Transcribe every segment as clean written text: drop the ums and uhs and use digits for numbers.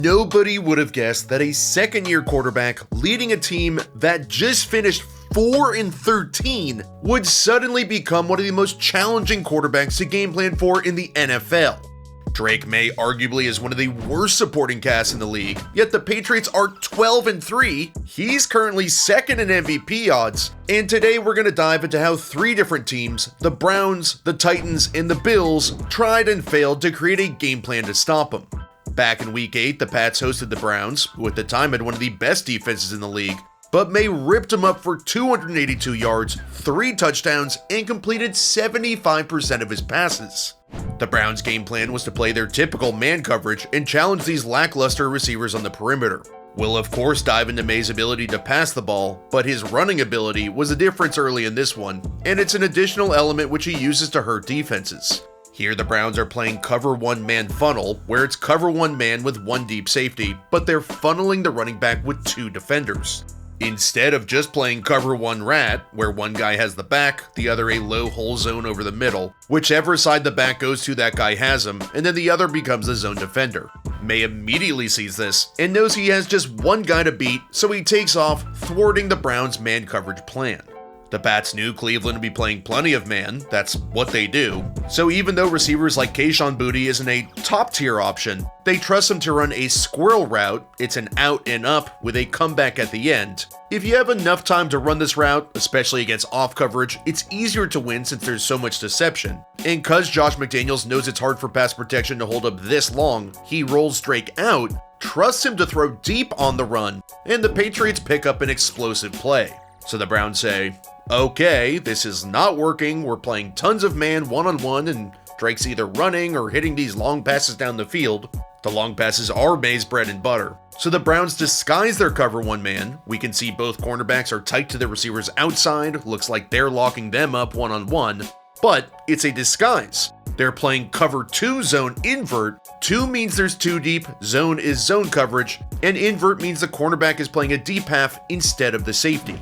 Nobody would have guessed that a second-year quarterback leading a team that just finished 4-13 would suddenly become one of the most challenging quarterbacks to game plan for in the NFL. Drake Maye arguably is one of the worst supporting casts in the league, yet the Patriots are 12-3, he's currently second in MVP odds, and today we're going to dive into how three different teams, the Browns, the Titans, and the Bills, tried and failed to create a game plan to stop him. Back in Week 8, the Pats hosted the Browns, who at the time had one of the best defenses in the league, but Maye ripped him up for 282 yards, 3 touchdowns, and completed 75% of his passes. The Browns' game plan was to play their typical man coverage and challenge these lackluster receivers on the perimeter. We'll of course dive into Maye's ability to pass the ball, but his running ability was a difference early in this one, and it's an additional element which he uses to hurt defenses. Here the Browns are playing cover one man funnel, where it's cover one man with one deep safety, but they're funneling the running back with 2 defenders. Instead of just playing cover one rat, where one guy has the back, the other a low hole zone over the middle, whichever side the back goes to that guy has him, and then the other becomes the zone defender. Maye immediately sees this, and knows he has just one guy to beat, so he takes off, thwarting the Browns' man coverage plan. The Pats knew Cleveland would be playing plenty of man, that's what they do, so even though receivers like Kayshon Boutte isn't a top-tier option, they trust him to run a squirrel route, it's an out and up with a comeback at the end. If you have enough time to run this route, especially against off coverage, it's easier to win since there's so much deception. And cause Josh McDaniels knows it's hard for pass protection to hold up this long, he rolls Drake out, trusts him to throw deep on the run, and the Patriots pick up an explosive play. So the Browns say, okay, this is not working, we're playing tons of man one-on-one and Drake's either running or hitting these long passes down the field. The long passes are Maye's bread and butter. So the Browns disguise their cover one man. We can see both cornerbacks are tight to the receivers outside, looks like they're locking them up one-on-one, but it's a disguise. They're playing cover 2 zone invert. 2 means there's 2 deep, zone is zone coverage, and invert means the cornerback is playing a deep half instead of the safety.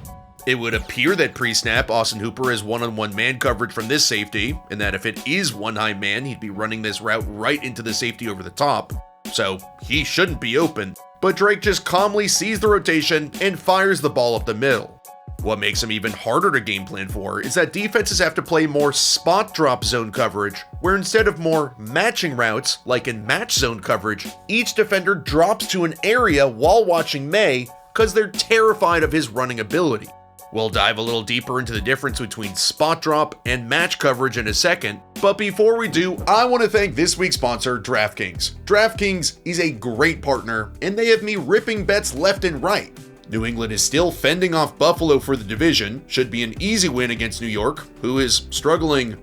It would appear that pre-snap, Austin Hooper is one-on-one man coverage from this safety, and that if it is one high man, he'd be running this route right into the safety over the top, so he shouldn't be open. But Drake just calmly sees the rotation and fires the ball up the middle. What makes him even harder to game plan for is that defenses have to play more spot drop zone coverage, where instead of more matching routes, like in match zone coverage, each defender drops to an area while watching Maye because they're terrified of his running ability. We'll dive a little deeper into the difference between spot drop and match coverage in a second, but before we do, I want to thank this week's sponsor, DraftKings. DraftKings is a great partner, and they have me ripping bets left and right. New England is still fending off Buffalo for the division, should be an easy win against New York, who is struggling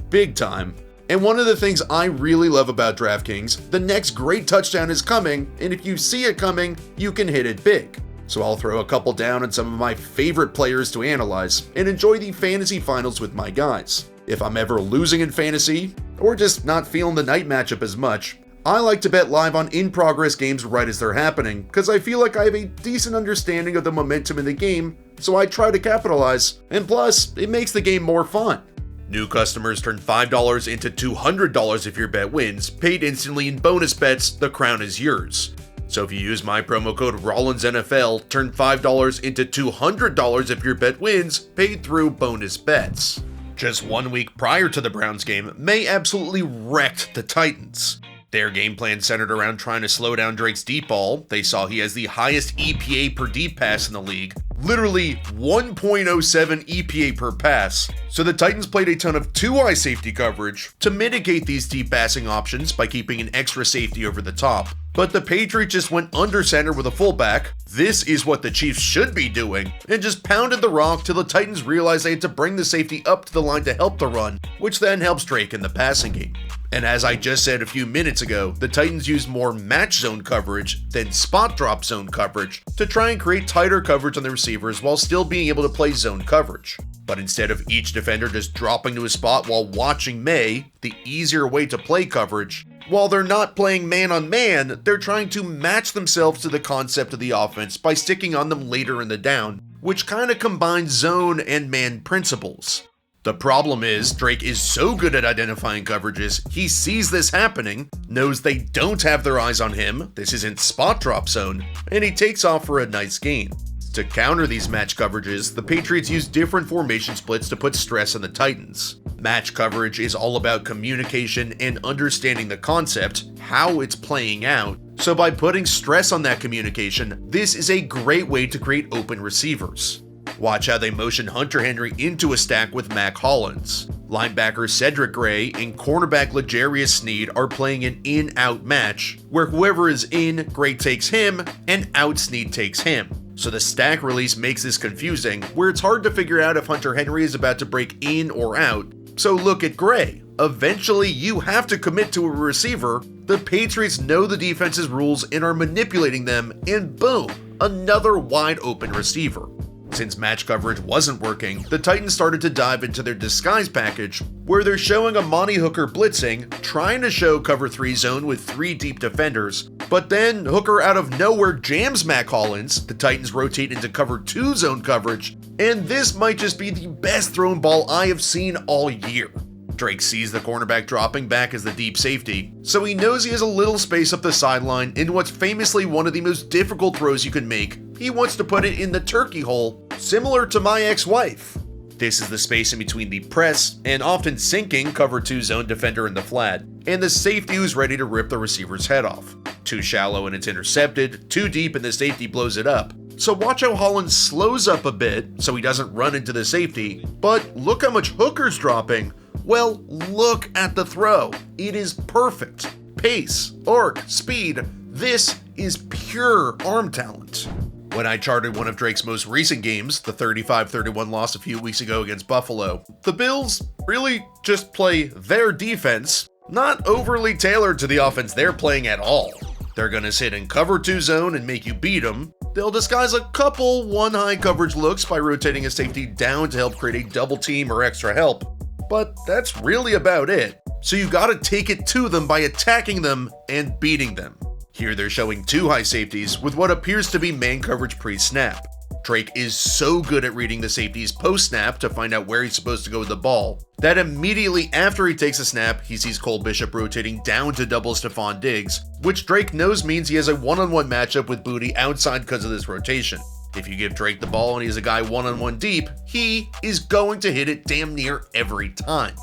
big time. And one of the things I really love about DraftKings, the next great touchdown is coming, and if you see it coming, you can hit it big. So I'll throw a couple down on some of my favorite players to analyze and enjoy the fantasy finals with my guys. If I'm ever losing in fantasy, or just not feeling the night matchup as much, I like to bet live on in-progress games right as they're happening, because I feel like I have a decent understanding of the momentum in the game, so I try to capitalize, and plus, it makes the game more fun. New customers turn $5 into $200 if your bet wins, paid instantly in bonus bets, the crown is yours. So if you use my promo code RollinsNFL, turn $5 into $200 if your bet wins, paid through bonus bets. Just 1 week prior to the Browns game, Maye absolutely wrecked the Titans. Their game plan centered around trying to slow down Drake's deep ball. They saw he has the highest EPA per deep pass in the league, literally 1.07 EPA per pass. So the Titans played a ton of 2-eye safety coverage to mitigate these deep passing options by keeping an extra safety over the top. But the Patriots just went under center with a fullback. This is what the Chiefs should be doing, and just pounded the rock till the Titans realized they had to bring the safety up to the line to help the run, which then helps Drake in the passing game. And as I just said a few minutes ago, the Titans used more match zone coverage than spot drop zone coverage to try and create tighter coverage on the receivers while still being able to play zone coverage. But instead of each defender just dropping to a spot while watching Maye, the easier way to play coverage, while they're not playing man on man, they're trying to match themselves to the concept of the offense by sticking on them later in the down, which kind of combines zone and man principles. The problem is, Drake is so good at identifying coverages, he sees this happening, knows they don't have their eyes on him, this isn't spot drop zone, and he takes off for a nice gain. To counter these match coverages, the Patriots use different formation splits to put stress on the Titans. Match coverage is all about communication and understanding the concept, how it's playing out, so by putting stress on that communication, this is a great way to create open receivers. Watch how they motion Hunter Henry into a stack with Mac Hollins. Linebacker Cedric Gray and cornerback L'Jarius Sneed are playing an in-out match, where whoever is in, Gray takes him, and out Sneed takes him. So the stack release makes this confusing, where it's hard to figure out if Hunter Henry is about to break in or out. So look at Gray. Eventually, you have to commit to a receiver. The Patriots know the defense's rules and are manipulating them, and boom, another wide open receiver. Since match coverage wasn't working, the Titans started to dive into their disguise package, where they're showing Amani Hooker blitzing, trying to show cover 3 zone with 3 deep defenders, but then Hooker out of nowhere jams Mac Hollins, the Titans rotate into cover 2 zone coverage, and this might just be the best thrown ball I have seen all year. Drake sees the cornerback dropping back as the deep safety, so he knows he has a little space up the sideline in what's famously one of the most difficult throws you can make. He wants to put it in the turkey hole, similar to my ex-wife. This is the space in between the press and often sinking cover 2 zone defender in the flat, and the safety who's ready to rip the receiver's head off. Too shallow and it's intercepted, too deep and the safety blows it up. So watch how Hollins slows up a bit so he doesn't run into the safety, but look how much Hooker's dropping. Well, look at the throw. It is perfect. Pace, arc, speed. This is pure arm talent. When I charted one of Drake's most recent games, the 35-31 loss a few weeks ago against Buffalo, the Bills really just play their defense, not overly tailored to the offense they're playing at all. They're gonna sit in cover 2 zone and make you beat them. They'll disguise a couple one-high coverage looks by rotating a safety down to help create a double team or extra help. But that's really about it. So you gotta take it to them by attacking them and beating them. Here they're showing 2 high safeties with what appears to be man coverage pre-snap. Drake is so good at reading the safeties post-snap to find out where he's supposed to go with the ball, that immediately after he takes a snap, he sees Cole Bishop rotating down to double Stephon Diggs, which Drake knows means he has a one-on-one matchup with Booty outside because of this rotation. If you give Drake the ball and he's a guy one-on-one deep, he is going to hit it damn near every time.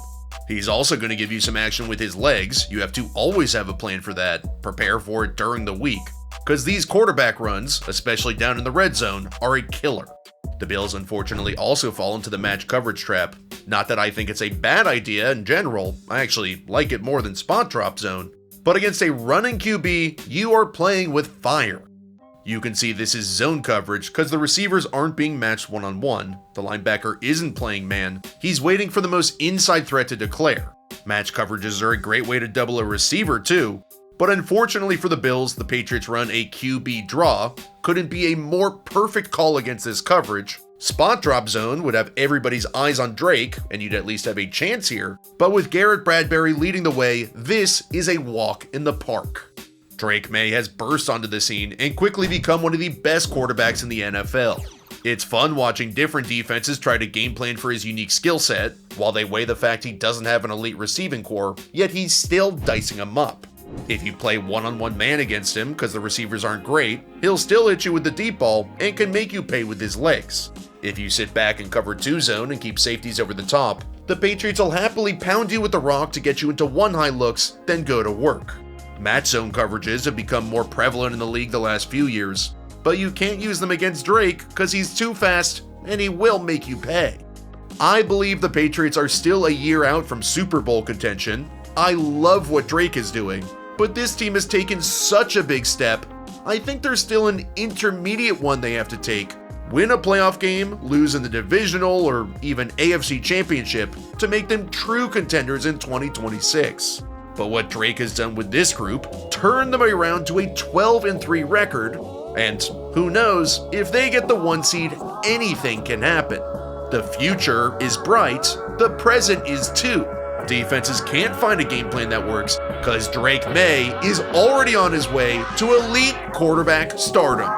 He's also going to give you some action with his legs. You have to always have a plan for that. Prepare for it during the week. Because these quarterback runs, especially down in the red zone, are a killer. The Bills unfortunately also fall into the match coverage trap. Not that I think it's a bad idea in general, I actually like it more than spot drop zone. But against a running QB, you are playing with fire. You can see this is zone coverage because the receivers aren't being matched one-on-one. The linebacker isn't playing man. He's waiting for the most inside threat to declare. Match coverages are a great way to double a receiver too. But unfortunately for the Bills, the Patriots run a QB draw. Couldn't be a more perfect call against this coverage. Spot drop zone would have everybody's eyes on Drake, and you'd at least have a chance here. But with Garrett Bradbury leading the way, this is a walk in the park. Drake Maye has burst onto the scene and quickly become one of the best quarterbacks in the NFL. It's fun watching different defenses try to game plan for his unique skill set, while they weigh the fact he doesn't have an elite receiving core, yet he's still dicing them up. If you play one-on-one man against him because the receivers aren't great, he'll still hit you with the deep ball and can make you pay with his legs. If you sit back and cover 2 zone and keep safeties over the top, the Patriots will happily pound you with the rock to get you into one-high looks, then go to work. Match zone coverages have become more prevalent in the league the last few years, but you can't use them against Drake because he's too fast and he will make you pay. I believe the Patriots are still a year out from Super Bowl contention. I love what Drake is doing, but this team has taken such a big step. I think there's still an intermediate one they have to take. Win a playoff game, lose in the divisional or even AFC championship to make them true contenders in 2026. But what Drake has done with this group turned them around to a 12-3 record, and who knows, if they get the 1 seed, anything can happen. The future is bright, the present is too. Defenses can't find a game plan that works because Drake Maye is already on his way to elite quarterback stardom.